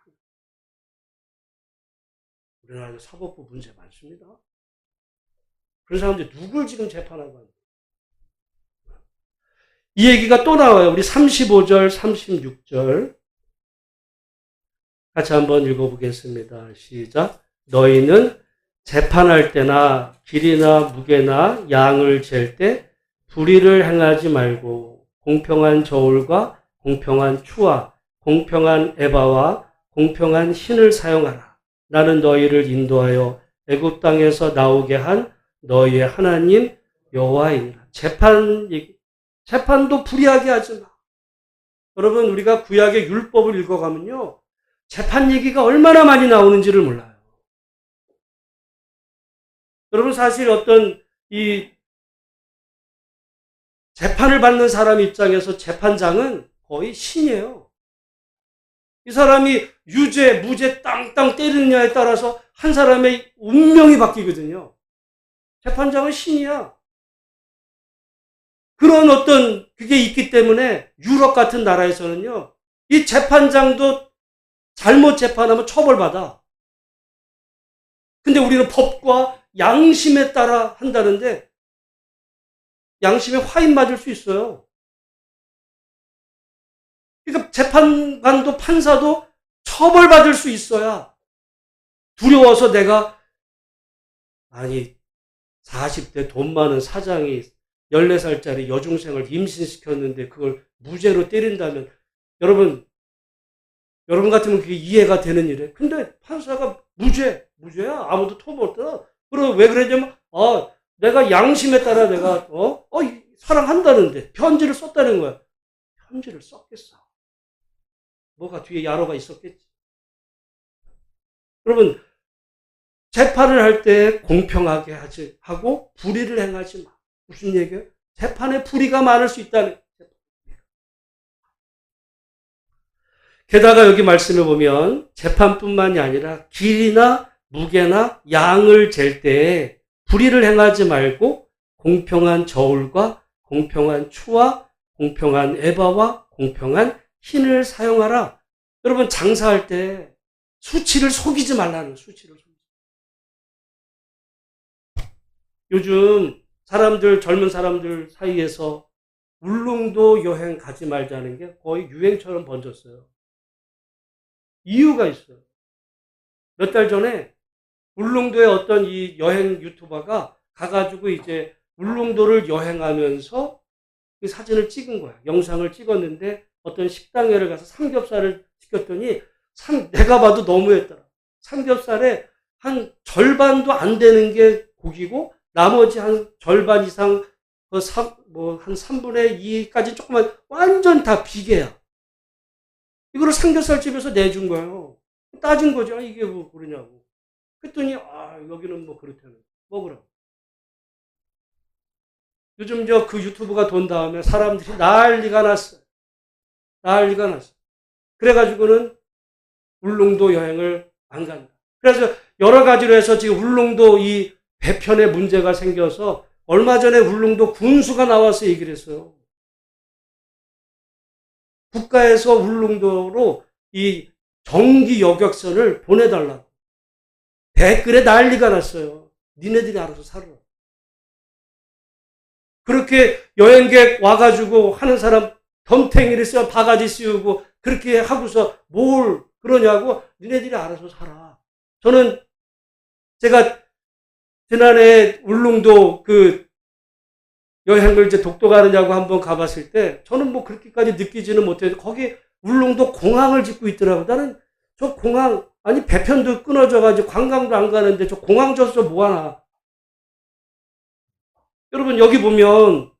우리나라에 사법부 문제 많습니다. 그런 사람들이 누굴 지금 재판하고 하는 거예요. 이 얘기가 또 나와요. 우리 35절, 36절. 같이 한번 읽어보겠습니다. 시작. 너희는 재판할 때나 길이나 무게나 양을 잴 때 불의를 행하지 말고 공평한 저울과 공평한 추와 공평한 에바와 공평한 신을 사용하라. 나는 너희를 인도하여 애굽 땅에서 나오게 한 너희의 하나님 여호와이니라. 재판도 불의하게 하지 마. 여러분 우리가 구약의 율법을 읽어가면요. 재판 얘기가 얼마나 많이 나오는지를 몰라요. 여러분 사실 어떤 이 재판을 받는 사람 입장에서 재판장은 거의 신이에요. 이 사람이 유죄, 무죄 땅땅 때리느냐에 따라서 한 사람의 운명이 바뀌거든요. 재판장은 신이야. 그런 어떤 그게 있기 때문에 유럽 같은 나라에서는요. 이 재판장도 잘못 재판하면 처벌받아. 근데 우리는 법과 양심에 따라 한다는데 양심에 화인 맞을 수 있어요. 그러니까 재판관도 판사도 처벌받을 수 있어야 두려워서 내가 아니 40대 돈 많은 사장이 14살짜리 여중생을 임신시켰는데 그걸 무죄로 때린다면 여러분 같으면 그게 이해가 되는 일이에요. 근데 판사가 무죄야. 아무도 토 못 들어. 그럼 왜 그러냐면 내가 양심에 따라 내가 사랑한다는데 편지를 썼다는 거야. 편지를 썼겠어. 뭐가 뒤에 야로가 있었겠지. 여러분 재판을 할 때 공평하게 하고 불의를 행하지 마. 무슨 얘기예요? 재판에 불의가 많을 수 있다는. 게다가 여기 말씀을 보면 재판뿐만이 아니라 길이나 무게나 양을 잴 때 불의를 행하지 말고 공평한 저울과 공평한 추와 공평한 에바와 공평한 흰을 사용하라. 여러분 장사할 때 수치를 속이지 말라는 수치를 속이지. 요즘 젊은 사람들 사이에서 울릉도 여행 가지 말자는 게 거의 유행처럼 번졌어요. 이유가 있어요. 몇 달 전에 울릉도에 어떤 이 여행 유튜버가 가가지고 이제 울릉도를 여행하면서 그 사진을 찍은 거야. 영상을 찍었는데 어떤 식당에를 가서 삼겹살을 시켰더니 내가 봐도 너무했더라. 삼겹살에 한 절반도 안 되는 게 고기고 나머지 한 절반 이상 한 3분의 2까지 조금만 완전 다 비계야. 이거를 삼겹살 집에서 내준 거예요. 따진 거죠. 이게 뭐 그러냐고. 그랬더니 여기는 뭐 그렇다는 먹으라고. 요즘 그 유튜브가 돈 다음에 사람들이 난리가 났어요. 그래가지고는 울릉도 여행을 안 간다. 그래서 여러 가지로 해서 지금 울릉도 이 배편에 문제가 생겨서 얼마 전에 울릉도 군수가 나와서 얘기를 했어요. 국가에서 울릉도로 이 정기 여객선을 보내달라고. 댓글에 난리가 났어요. 니네들이 알아서 살아. 그렇게 여행객 와가지고 하는 사람 덤탱이를 씌워 바가지 씌우고 그렇게 하고서 뭘 그러냐고. 니네들이 알아서 살아. 저는 제가 지난해 울릉도 그 여행을 이제 독도 가느냐고 한번 가봤을 때 저는 뭐 그렇게까지 느끼지는 못해도 거기 울릉도 공항을 짓고 있더라고. 나는 저 공항 배편도 끊어져가지고 관광도 안 가는데 저 공항 져서 뭐하나. 여러분 여기 보면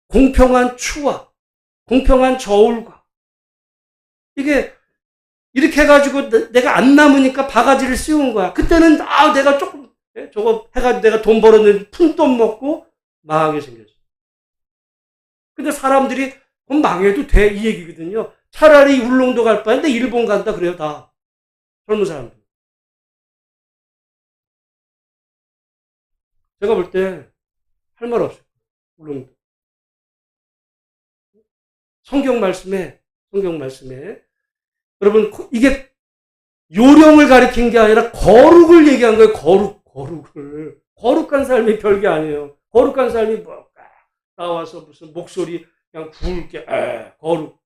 공평한 추와 공평한 저울과 이게 이렇게 해가지고 내가 안 남으니까 바가지를 씌운 거야. 그때는 내가 조금 저거 해가지고 내가 돈 벌었는데 푼돈 먹고 망하게 생겼어. 근데 사람들이 그럼 망해도 돼 이 얘기거든요. 차라리 울릉도 갈 바인데 일본 간다 그래요. 다 젊은 사람들. 제가 볼 때 할 말 없어요. 울릉도. 성경 말씀에 여러분 이게 요령을 가리킨 게 아니라 거룩을 얘기한 거예요. 거룩을. 거룩한 삶이 별게 아니에요. 거룩한 삶이 뭐 나와서 무슨 목소리 그냥 굵게 거룩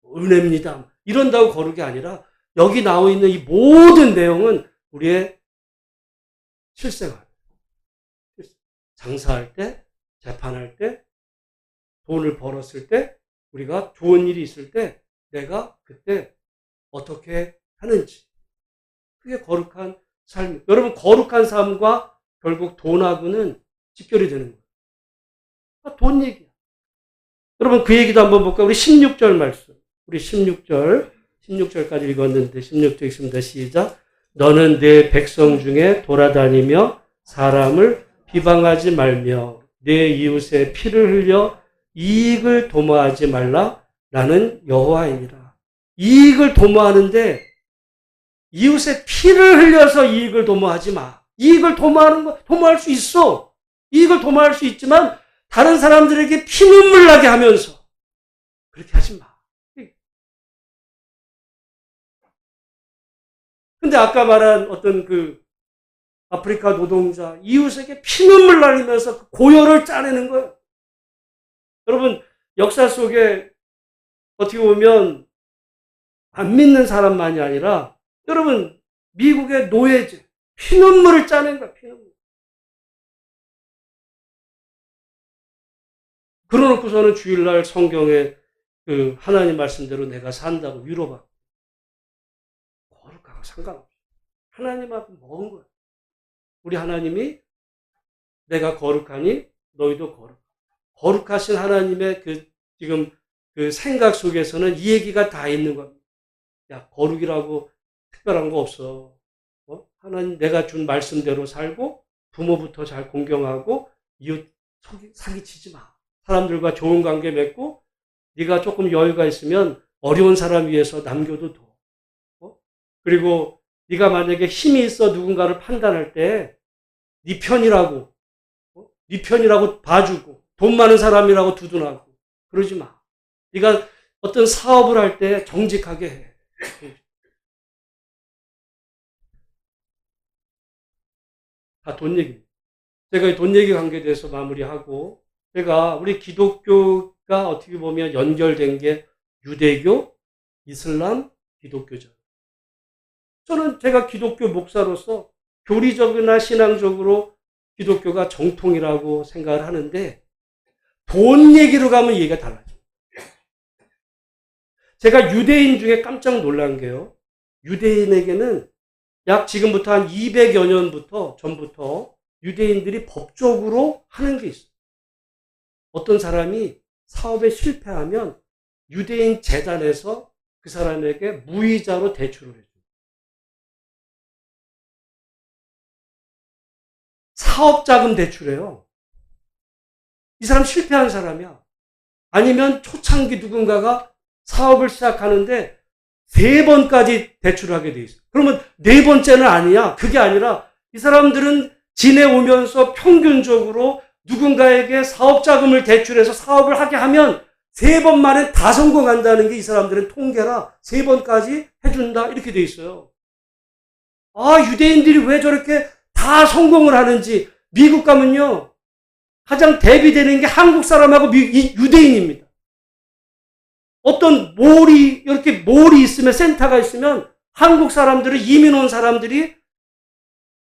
은혜입니다 이런다고 거룩이 아니라 여기 나와 있는 이 모든 내용은 우리의 실생활, 장사할 때, 재판할 때, 돈을 벌었을 때, 우리가 좋은 일이 있을 때 내가 그때 어떻게 하는지. 그게 거룩한 삶. 여러분 거룩한 삶과 결국 돈하고는 직결이 되는 거예요. 돈 얘기야. 여러분 그 얘기도 한번 볼까요? 우리 16절 말씀. 우리 16절까지 읽었는데 16절 읽습니다. 시작. 너는 내 백성 중에 돌아다니며 사람을 비방하지 말며 내 이웃의 피를 흘려 이익을 도모하지 말라. 나는 여호와이니라. 이익을 도모하는데 이웃의 피를 흘려서 이익을 도모하지 마. 이익을 도모할 수 있어. 이익을 도모할 수 있지만 다른 사람들에게 피눈물 나게 하면서 그렇게 하지 마. 근데 아까 말한 어떤 그 아프리카 노동자, 이웃에게 피눈물 날리면서 그 고열을 짜내는 거예요. 여러분, 역사 속에 어떻게 보면 안 믿는 사람만이 아니라 여러분, 미국의 노예제, 피눈물을 짜낸 거야, 피눈물. 그러놓고서는 주일날 성경에 그 하나님 말씀대로 내가 산다고 위로받고. 거룩하고 상관없어. 하나님하고 먼 거야. 우리 하나님이 내가 거룩하니 너희도 거룩. 거룩하신 하나님의 그 지금 그 생각 속에서는 이 얘기가 다 있는 겁니다. 야, 거룩이라고 특별한 거 없어. 하나님 내가 준 말씀대로 살고 부모부터 잘 공경하고 이웃 사기치지 마. 사람들과 좋은 관계 맺고 네가 조금 여유가 있으면 어려운 사람 위해서 남겨도 둬. 그리고 네가 만약에 힘이 있어 누군가를 판단할 때 네 편이라고 네 편이라고 봐주고 돈 많은 사람이라고 두둔하고 그러지 마. 네가 어떤 사업을 할 때 정직하게 해. 다 돈 얘기입니다. 제가 이 돈 얘기 관계에 대해서 마무리하고 제가 우리 기독교가 어떻게 보면 연결된 게 유대교, 이슬람, 기독교죠. 저는 제가 기독교 목사로서 교리적이나 신앙적으로 기독교가 정통이라고 생각을 하는데 돈 얘기로 가면 얘기가 달라져요. 제가 유대인 중에 깜짝 놀란 게요. 유대인에게는 약 지금부터 한 200여 년부터 전부터 유대인들이 법적으로 하는 게 있어요. 어떤 사람이 사업에 실패하면 유대인 재단에서 그 사람에게 무이자로 대출을 해줘요. 사업자금 대출해요. 이 사람 실패한 사람이야. 아니면 초창기 누군가가 사업을 시작하는데 3번까지 대출을 하게 돼 있어. 그러면 4번째는 아니야. 그게 아니라 이 사람들은 지내오면서 평균적으로 누군가에게 사업자금을 대출해서 사업을 하게 하면 3번 만에 다 성공한다는 게 이 사람들은 통계라 3번까지 해준다 이렇게 돼 있어요. 아, 유대인들이 왜 저렇게 다 성공을 하는지. 미국 가면요 가장 대비되는 게 한국 사람하고 유대인입니다. 어떤 이렇게 몰이 있으면 센터가 있으면 한국 사람들은 이민 온 사람들이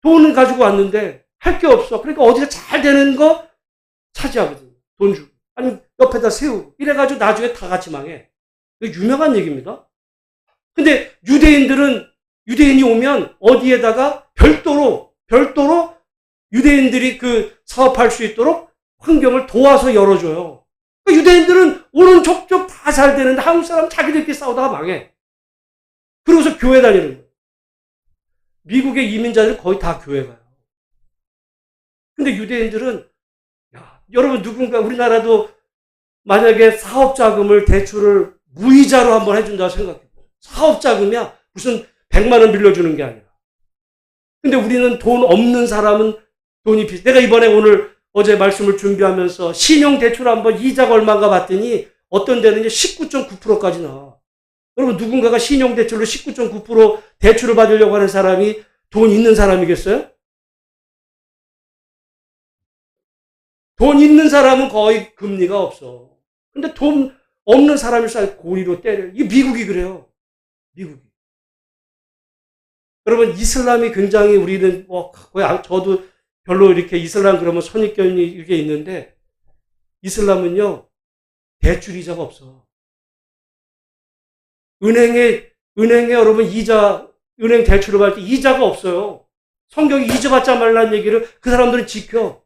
돈을 가지고 왔는데 할 게 없어. 그러니까 어디서 잘 되는 거 차지하거든요. 돈 주고. 아니 옆에다 세우고. 이래가지고 나중에 다 같이 망해. 이거 유명한 얘기입니다. 근데 유대인이 오면 어디에다가 별도로 유대인들이 그 사업할 수 있도록 환경을 도와서 열어줘요. 그러니까 유대인들은 오른쪽쪽 다 잘 되는데 한국 사람 자기들끼리 싸우다가 망해. 그러고서 교회 다니는 거예요. 미국의 이민자들은 거의 다 교회 가요. 근데 유대인들은 여러분 누군가 우리나라도 만약에 사업자금을 대출을 무이자로 한번 해준다고 생각해요. 사업자금이야. 무슨 100만 원 빌려주는 게 아니라. 근데 우리는 돈 없는 사람은 돈이 내가 이번에 어제 말씀을 준비하면서 신용대출 한번 이자가 얼마인가 봤더니 어떤 데는 19.9%까지 나와. 여러분 누군가가 신용대출로 19.9% 대출을 받으려고 하는 사람이 돈 있는 사람이겠어요? 돈 있는 사람은 거의 금리가 없어. 근데 돈 없는 사람일수록 고리로 때려요. 이게 미국이 그래요. 미국이. 여러분 이슬람이 굉장히 우리는 거의 저도 별로 이렇게 이슬람 그러면 선입견이 이게 있는데 이슬람은요 대출 이자가 없어. 은행에 여러분 은행 대출을 받을 때 이자가 없어요. 성경이 이자 받지 말라는 얘기를 그 사람들은 지켜.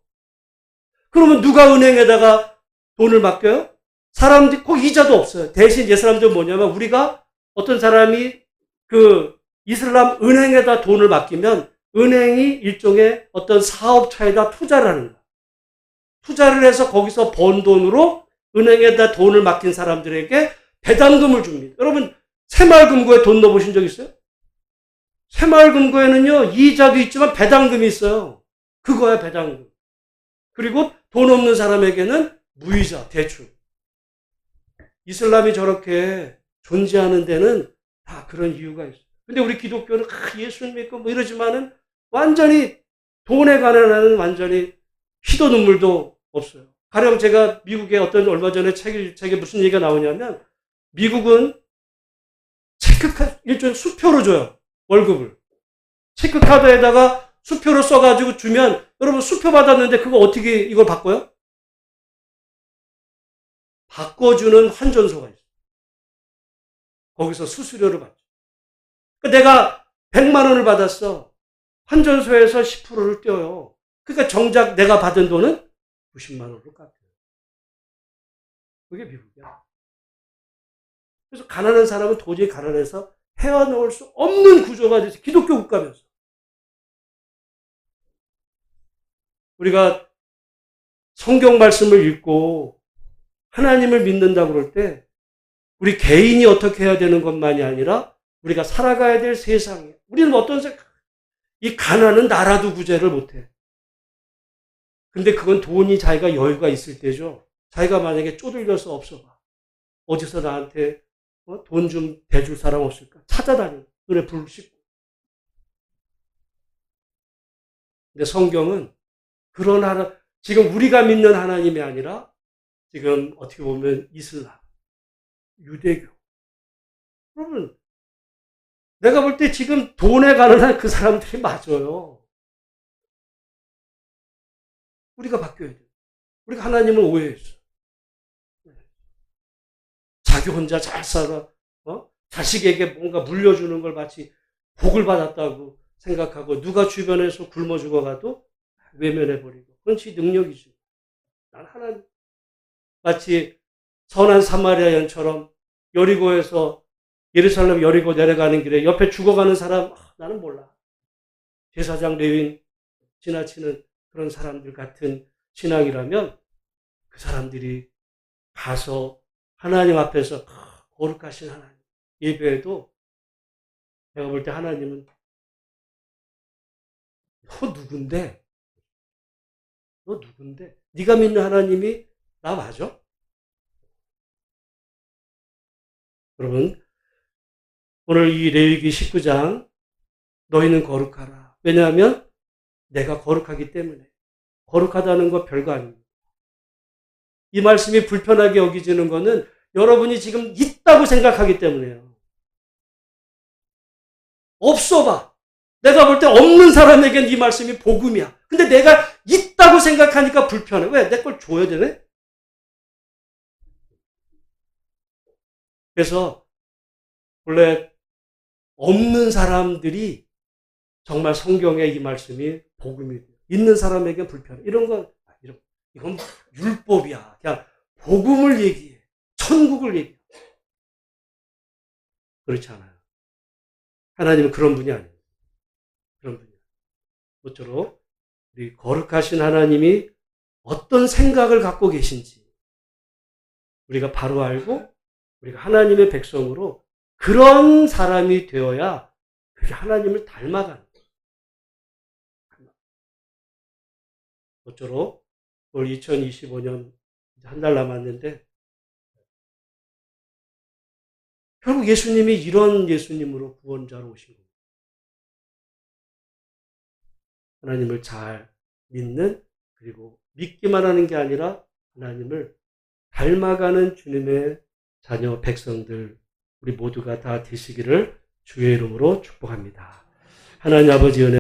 그러면 누가 은행에다가 돈을 맡겨요? 사람들이 꼭 이자도 없어요. 대신 이 사람들은 뭐냐면 우리가 어떤 사람이 그 이슬람 은행에다 돈을 맡기면 은행이 일종의 어떤 사업차에다 투자를 하는 거야. 투자를 해서 거기서 번 돈으로 은행에다 돈을 맡긴 사람들에게 배당금을 줍니다. 여러분 새마을금고에 돈 넣어보신 적 있어요? 새마을금고에는요 이자도 있지만 배당금이 있어요. 그거야 배당금. 그리고 돈 없는 사람에게는 무이자 대출. 이슬람이 저렇게 존재하는 데는 다 그런 이유가 있어요. 근데 우리 기독교는 예수 믿고 뭐 이러지만은 완전히 돈에 관한 완전히 피도 눈물도 없어요. 가령 제가 미국에 어떤 얼마 전에 책에 무슨 얘기가 나오냐면 미국은 체크카드 일종의 수표로 줘요. 월급을. 체크카드에다가 수표로 써가지고 주면 여러분 수표 받았는데 그거 어떻게 이걸 바꿔요? 바꿔주는 환전소가 있어요. 거기서 수수료를 받죠. 그러니까 내가 100만 원을 받았어. 환전소에서 10%를 떼어요. 그러니까 정작 내가 받은 돈은 90만 원으로 깎여요. 그게 미국이야. 그래서 가난한 사람은 도저히 가난해서 헤어놓을 수 없는 구조가 돼서 기독교 국가면서. 우리가 성경 말씀을 읽고 하나님을 믿는다 그럴 때 우리 개인이 어떻게 해야 되는 것만이 아니라 우리가 살아가야 될 세상에 우리는 어떤 이 가난은 나라도 구제를 못해. 근데 그건 돈이 자기가 여유가 있을 때죠. 자기가 만약에 쪼들려서 없어봐. 어디서 나한테 돈 좀 대줄 사람 없을까? 찾아다녀. 눈에 불을 씻고. 근데 성경은 그런 지금 우리가 믿는 하나님이 아니라 지금 어떻게 보면 이슬람, 유대교. 여러분, 내가 볼 때 지금 돈에 관한 그 사람들이 맞아요. 우리가 바뀌어야 돼요. 우리가 하나님을 오해했어. 자기 혼자 잘 살아. 자식에게 뭔가 물려주는 걸 마치 복을 받았다고 생각하고 누가 주변에서 굶어 죽어가도 외면해버리고. 그건 지 능력이지. 난 하나님. 마치 선한 사마리아 여인처럼 여리고에서 예루살렘 여리고 내려가는 길에 옆에 죽어가는 사람 나는 몰라. 제사장 레위인 지나치는 그런 사람들 같은 신앙이라면 그 사람들이 가서 하나님 앞에서 거룩하신 하나님 예배해도 내가 볼 때 하나님은 너 누군데? 너 누군데? 네가 믿는 하나님이 나 맞아? 여러분 오늘 이 레위기 19장 너희는 거룩하라. 왜냐하면 내가 거룩하기 때문에. 거룩하다는 거 별거 아닙니다. 이 말씀이 불편하게 여기지는 것은 여러분이 지금 있다고 생각하기 때문에요. 없어 봐. 내가 볼 때 없는 사람에겐 이 말씀이 복음이야. 근데 내가 있다고 생각하니까 불편해. 왜? 내 걸 줘야 되네? 그래서 원래 없는 사람들이 정말 성경에 이 말씀이 복음이 돼요. 있는 사람에게 불편해. 이건 율법이야. 그냥 복음을 얘기해. 천국을 얘기해. 그렇지 않아요. 하나님은 그런 분이 아니에요. 그런 분이 아니에요. 모쪼록 우리 거룩하신 하나님이 어떤 생각을 갖고 계신지 우리가 바로 알고 우리가 하나님의 백성으로 그런 사람이 되어야 그게 하나님을 닮아가는 거예요. 모쪼록 올 2025년 한 달 남았는데 결국 예수님이 이런 예수님으로 구원자로 오신 겁니다. 하나님을 잘 믿는 그리고 믿기만 하는 게 아니라 하나님을 닮아가는 주님의 자녀 백성들 우리 모두가 다 되시기를 주의 이름으로 축복합니다. 하나님 아버지 은혜